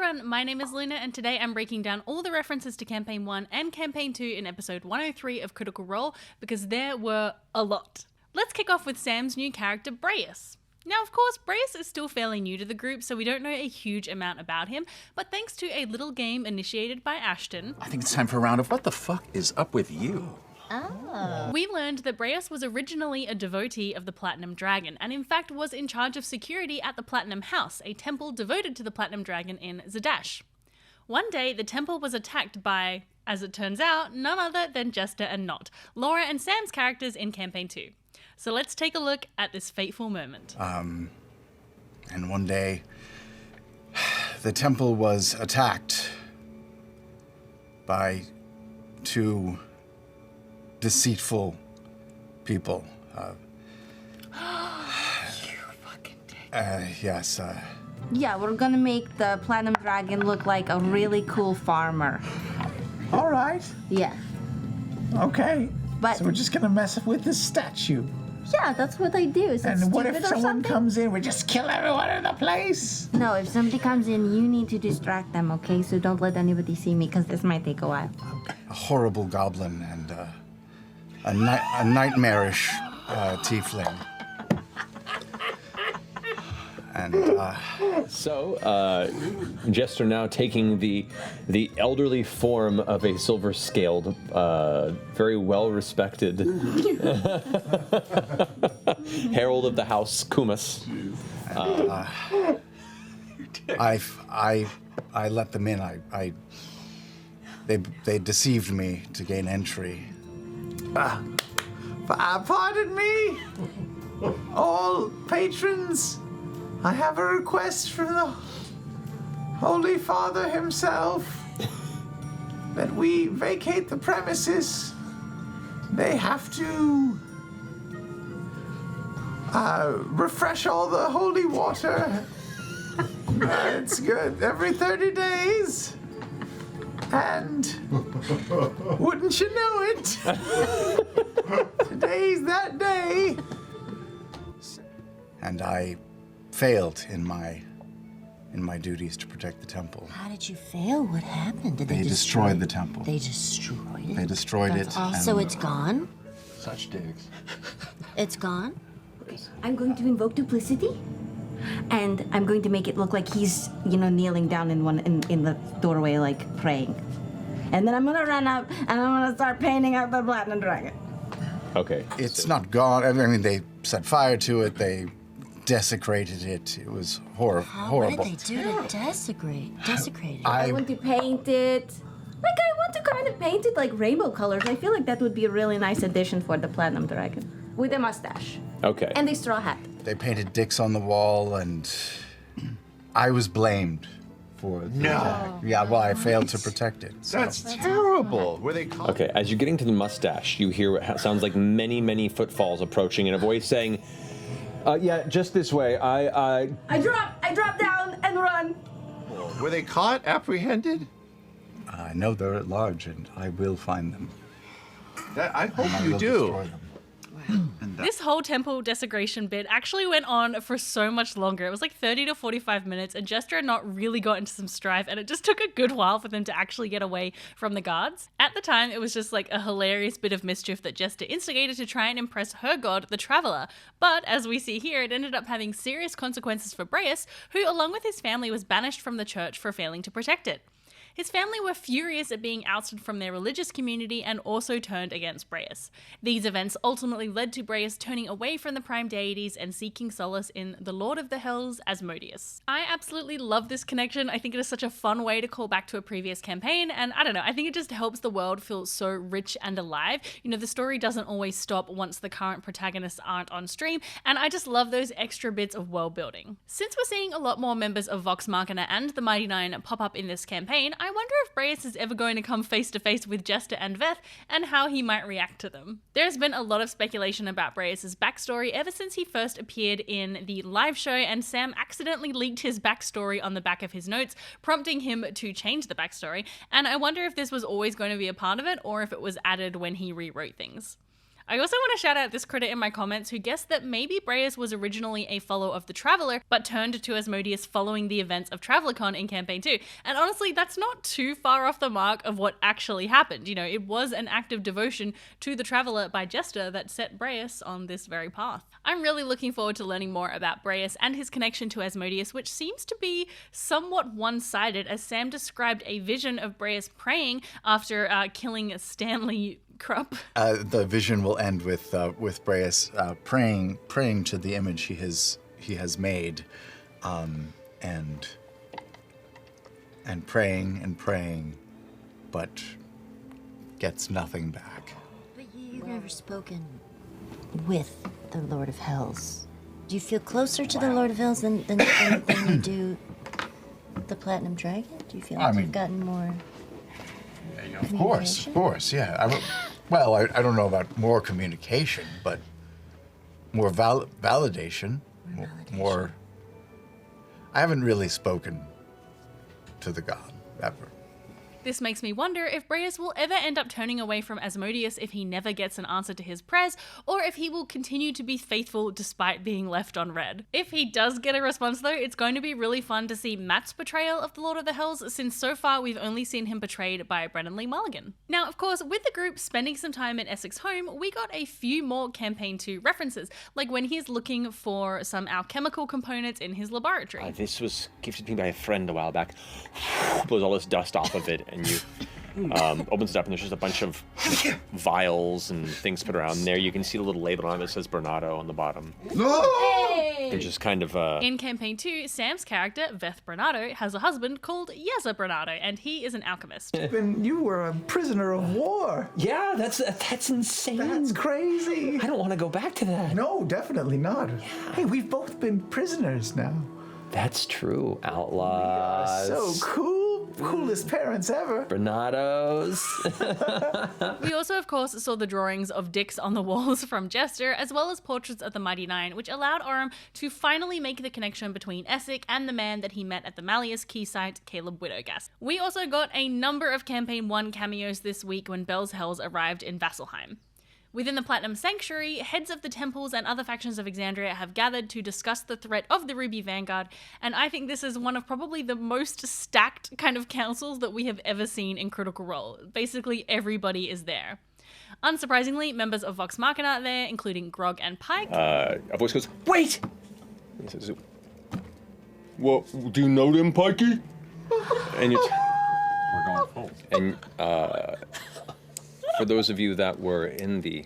everyone, my name is Luna and today I'm breaking down all the references to Campaign 1 and Campaign 2 in episode 103 of Critical Role because there were a lot. Let's kick off with Sam's new character, Braius. Now, of course, Braius is still fairly new to the group, so we don't know a huge amount about him, but thanks to a little game initiated by Ashton, I think it's time for a round of what the fuck is up with you? we learned that Braius was originally a devotee of the Platinum Dragon, and in fact was in charge of security at the Platinum House, a temple devoted to the Platinum Dragon in Zadash. One day, the temple was attacked by, as it turns out, none other than Jester and Not, Laura and Sam's characters in Campaign 2. So let's take a look at this fateful moment. And one day, the temple was attacked by two deceitful people. You fucking dick. Yes. Yeah, we're gonna make the Platinum Dragon look like a really cool farmer. All right. Yeah. Okay. But- so we're just gonna mess with this statue. Yeah, that's what they do. Is it And what stupid if or someone something? comes in? We just kill everyone in the place. No, if somebody comes in, you need to distract them, okay? So don't let anybody see me, because this might take a while. A horrible goblin and a nightmarish tiefling. And So, Jester now taking the elderly form of a silver-scaled, very well-respected herald of the house, Kumas. I let them in. They deceived me to gain entry. Pardon me, all patrons. I have a request from the Holy Father himself that we vacate the premises. They have to refresh all the holy water. It's good every 30 days. And wouldn't you know it? Today's that day. And I failed in my duties to protect the temple. How did you fail? What happened? Did They destroyed the temple. They destroyed it? They destroyed That's it. all. and- So it's gone? Such digs. It's gone? I'm going to invoke duplicity, and I'm going to make it look like he's, kneeling down in the doorway, like praying. And then I'm gonna run out and I'm gonna start painting out the Platinum Dragon. Okay. It's not gone. I mean, they set fire to it. They desecrated it. It was horrible. What did they do to desecrate it? I want to paint it. I want to kind of paint it like rainbow colors. I feel like that would be a really nice addition for the Platinum Dragon. With a mustache. Okay. And a straw hat. They painted dicks on the wall, and I was blamed for the attack. Yeah, well, I failed to protect it. So. That's terrible. Were they called? Okay, as you're getting to the mustache, you hear what sounds like many, many footfalls approaching, and a voice saying, yeah, just this way. I drop down and run. Were they caught, apprehended? I know they're at large, and I will find them. I hope And I you will do. destroy them. This whole temple desecration bit actually went on for so much longer. It was like 30 to 45 minutes, and Jester and Not really got into some strife, and it just took a good while for them to actually get away from the guards. At the time, it was just like a hilarious bit of mischief that Jester instigated to try and impress her god, the Traveler. But as we see here, it ended up having serious consequences for Braius, who, along with his family, was banished from the church for failing to protect it. His family were furious at being ousted from their religious community and also turned against Braius. These events ultimately led to Braius turning away from the prime deities and seeking solace in the Lord of the Hells, Asmodeus. I absolutely love this connection. I think it is such a fun way to call back to a previous campaign, and I don't know, I think it just helps the world feel so rich and alive. The story doesn't always stop once the current protagonists aren't on stream, and I just love those extra bits of world building. Since we're seeing a lot more members of Vox Machina and the Mighty Nine pop up in this campaign, I wonder if Braius is ever going to come face to face with Jester and Veth and how he might react to them. There's been a lot of speculation about Braius' backstory ever since he first appeared in the live show, and Sam accidentally leaked his backstory on the back of his notes, prompting him to change the backstory, and I wonder if this was always going to be a part of it or if it was added when he rewrote things. I also want to shout out this critter in my comments who guessed that maybe Braius was originally a follower of the Traveler, but turned to Asmodeus following the events of TravelerCon in Campaign 2. And honestly, that's not too far off the mark of what actually happened. You know, it was an act of devotion to the Traveler by Jester that set Braius on this very path. I'm really looking forward to learning more about Braius and his connection to Asmodeus, which seems to be somewhat one-sided, as Sam described a vision of Braius praying after killing Stanley Krupp. The vision will end with Braius praying to the image he has made, and praying, but gets nothing back. But you've never spoken with the Lord of Hells. Do you feel closer to the Lord of Hells than you do the Platinum Dragon? Do you feel like you've gotten more? Of course, yeah. I don't know about more communication, but more validation. More. I haven't really spoken to the god ever. This makes me wonder if Braius will ever end up turning away from Asmodeus if he never gets an answer to his prayers, or if he will continue to be faithful despite being left on red. If he does get a response though, it's going to be really fun to see Matt's portrayal of the Lord of the Hells, since so far we've only seen him portrayed by Brennan Lee Mulligan. Now, of course, with the group spending some time in Essek's home, we got a few more Campaign 2 references, like when he's looking for some alchemical components in his laboratory. This was gifted me by a friend a while back. Blows all this dust off of it, and you opens it up, and there's just a bunch of vials and things put around there. You can see the little label on it that says Bernardo on the bottom. Hey! They're just kind of In Campaign 2, Sam's character, Veth Bernardo, has a husband called Yeza Bernardo, and he is an alchemist. And you were a prisoner of war. Yeah, that's insane. That's crazy. I don't want to go back to that. No, definitely not. Yeah. Hey, we've both been prisoners now. That's true. Outlaws. So cool. Coolest parents ever. Bernados. We also, of course, saw the drawings of dicks on the walls from Jester, as well as portraits of the Mighty Nine, which allowed Orem to finally make the connection between Essek and the man that he met at the Malleus key site, Caleb Widowgast. We also got a number of Campaign 1 cameos this week when Bell's Hells arrived in Vasselheim. Within the Platinum Sanctuary, heads of the temples and other factions of Exandria have gathered to discuss the threat of the Ruby Vanguard, and I think this is one of probably the most stacked kind of councils that we have ever seen in Critical Role. Basically, everybody is there. Unsurprisingly, members of Vox Machina are there, including Grog and Pike. A voice goes, "Wait!" He says, "What, do you know them, Pikey?" And it's... We're going full. And, for those of you that were in the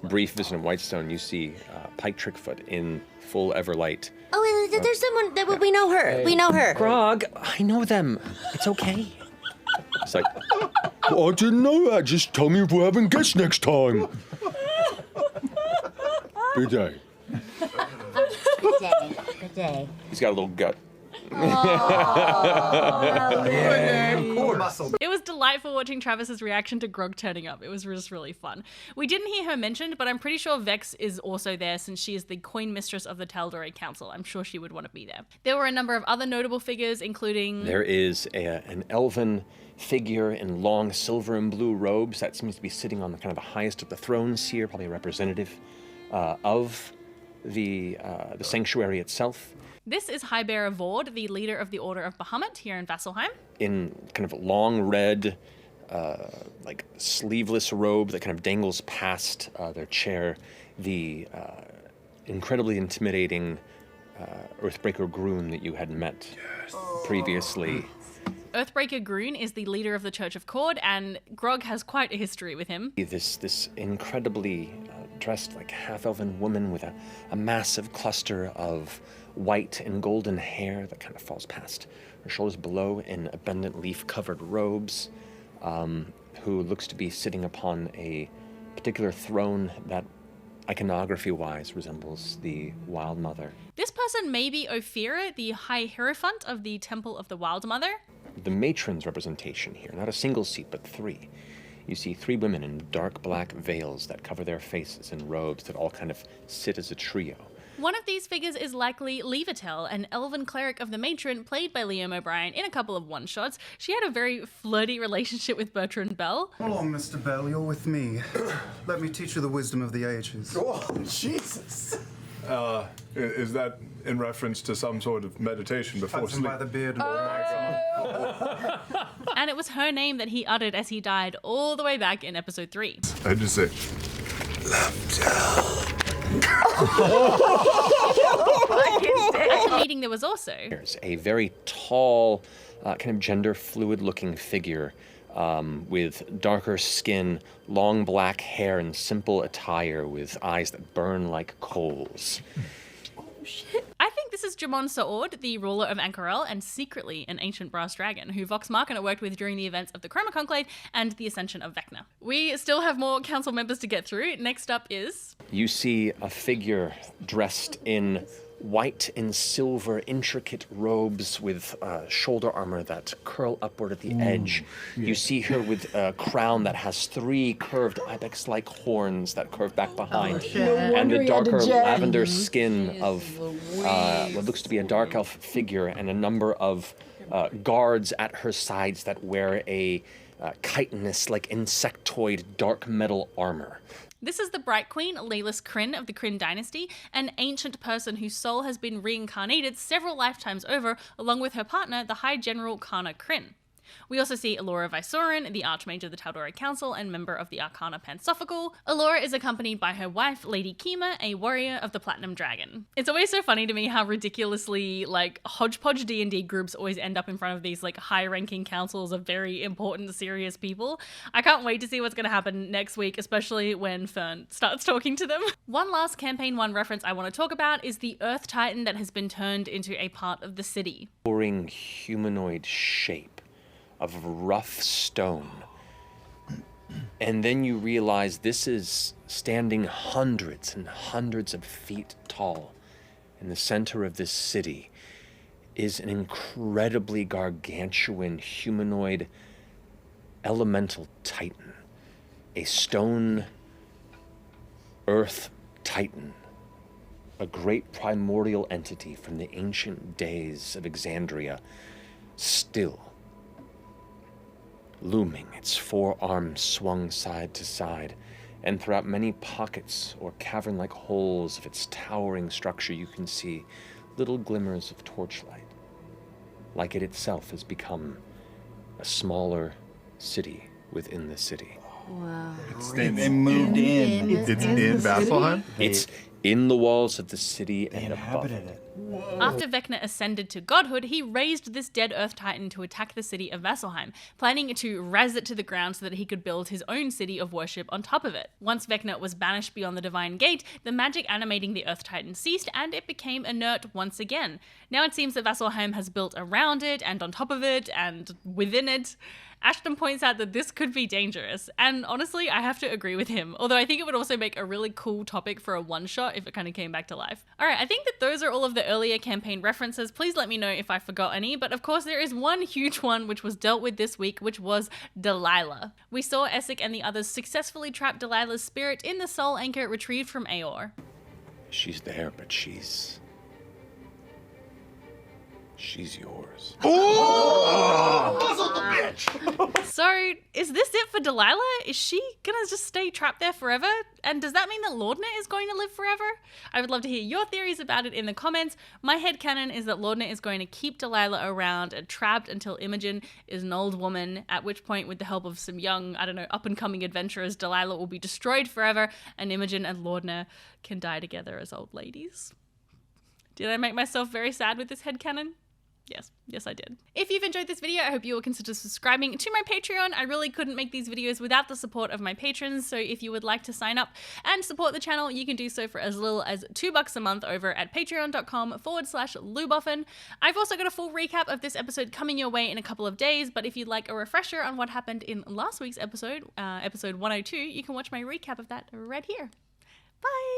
brief visit in Whitestone, you see Pike Trickfoot in full Everlight. Oh, there's someone that we know her. We know her. Grog, I know them. It's okay. It's like, well, I didn't know that. Just tell me if we're having guests next time. Good day. Good day. Good day. He's got a little gut. It was delightful watching Travis's reaction to Grog turning up. It was just really fun. We didn't hear her mentioned, but I'm pretty sure Vex is also there since she is the Queen Mistress of the Tal'Dorei Council. I'm sure she would want to be there. There were a number of other notable figures, including... There is an elven figure in long silver and blue robes that seems to be sitting on the kind of the highest of the thrones here, probably a representative of the sanctuary itself. This is Highbearer Vord, the leader of the Order of Bahamut here in Vasselheim. In kind of long red, like sleeveless robe that kind of dangles past their chair, the incredibly intimidating Earthbreaker Groon that you had met previously. Earthbreaker Groon is the leader of the Church of Cord, and Grog has quite a history with him. This incredibly dressed like half-elven woman with a massive cluster of white and golden hair that kind of falls past her shoulders below in abundant leaf-covered robes, who looks to be sitting upon a particular throne that iconography-wise resembles the Wild Mother. This person may be Ophira, the High Hierophant of the Temple of the Wild Mother. The matron's representation here, not a single seat, but three. You see three women in dark black veils that cover their faces in robes that all kind of sit as a trio. One of these figures is likely Levitel, an elven cleric of the matron played by Liam O'Brien in a couple of one-shots. She had a very flirty relationship with Bertrand Bell. Hold on, Mr. Bell, you're with me. Let me teach you the wisdom of the ages. Oh, Jesus. Is that in reference to some sort of meditation before Touch him sleep? by the beard. And it was her name that he uttered as he died all the way back in episode 3. I just say, At the meeting there was also There's a very tall, kind of gender-fluid-looking figure with darker skin, long black hair, and simple attire with eyes that burn like coals. I think this is Jamon Sa'ord, the ruler of Ankarel, and secretly an ancient brass dragon, who Vox Machina worked with during the events of the Chroma Conclave and the ascension of Vecna. We still have more council members to get through. Next up is... You see a figure dressed in white and silver intricate robes with shoulder armor that curl upward at the edge. You see her with a crown that has 3 curved ibex-like horns that curve back behind, and the darker lavender skin of what looks to be a dark elf figure, and a number of guards at her sides that wear a chitinous, like insectoid, dark metal armor. This is the Bright Queen, Leylas Kryn of the Kryn dynasty, an ancient person whose soul has been reincarnated several lifetimes over, along with her partner, the High General Kana Kryn. We also see Alora Vysoren, the Archmage of the Tal'Dorei Council and member of the Arcana Pansophical. Alora is accompanied by her wife, Lady Kima, a warrior of the Platinum Dragon. It's always so funny to me how ridiculously, hodgepodge D&D groups always end up in front of these, high-ranking councils of very important, serious people. I can't wait to see what's going to happen next week, especially when Fern starts talking to them. One last Campaign 1 reference I want to talk about is the Earth Titan that has been turned into a part of the city. Boring humanoid shape of rough stone. And then you realize this is standing hundreds and hundreds of feet tall. In the center of this city is an incredibly gargantuan humanoid elemental titan. A stone earth titan. A great primordial entity from the ancient days of Exandria, still looming, its 4 arms swung side to side, and throughout many pockets or cavern-like holes of its towering structure you can see little glimmers of torchlight, like it itself has become a smaller city within the city. Wow. They moved in. It's in Vasselheim? It's in the walls of the city and above Inhabited it. it. After Vecna ascended to godhood, he raised this dead Earth Titan to attack the city of Vasselheim, planning to razz it to the ground so that he could build his own city of worship on top of it. Once Vecna was banished beyond the Divine Gate, the magic animating the Earth Titan ceased and it became inert once again. Now it seems that Vasselheim has built around it and on top of it and within it. Ashton points out that this could be dangerous, and honestly, I have to agree with him, although I think it would also make a really cool topic for a one-shot if it kind of came back to life. Alright, I think that those are all of the earlier campaign references. Please let me know if I forgot any, but of course there is one huge one which was dealt with this week, which was Delilah. We saw Essek and the others successfully trap Delilah's spirit in the soul anchor retrieved from Aor. She's there, but she's yours. So, is this it for Delilah? Is she gonna just stay trapped there forever? And does that mean that Lordna is going to live forever? I would love to hear your theories about it in the comments. My headcanon is that Lordna is going to keep Delilah around and trapped until Imogen is an old woman, at which point, with the help of some young, up-and-coming adventurers, Delilah will be destroyed forever, and Imogen and Lordna can die together as old ladies. Did I make myself very sad with this headcanon? Yes, I did. If you've enjoyed this video, I hope you will consider subscribing to my Patreon. I really couldn't make these videos without the support of my patrons, so if you would like to sign up and support the channel, you can do so for as little as $2 a month over at patreon.com/Luboffin. I've also got a full recap of this episode coming your way in a couple of days, but if you'd like a refresher on what happened in last week's episode, episode 102, you can watch my recap of that right here. Bye!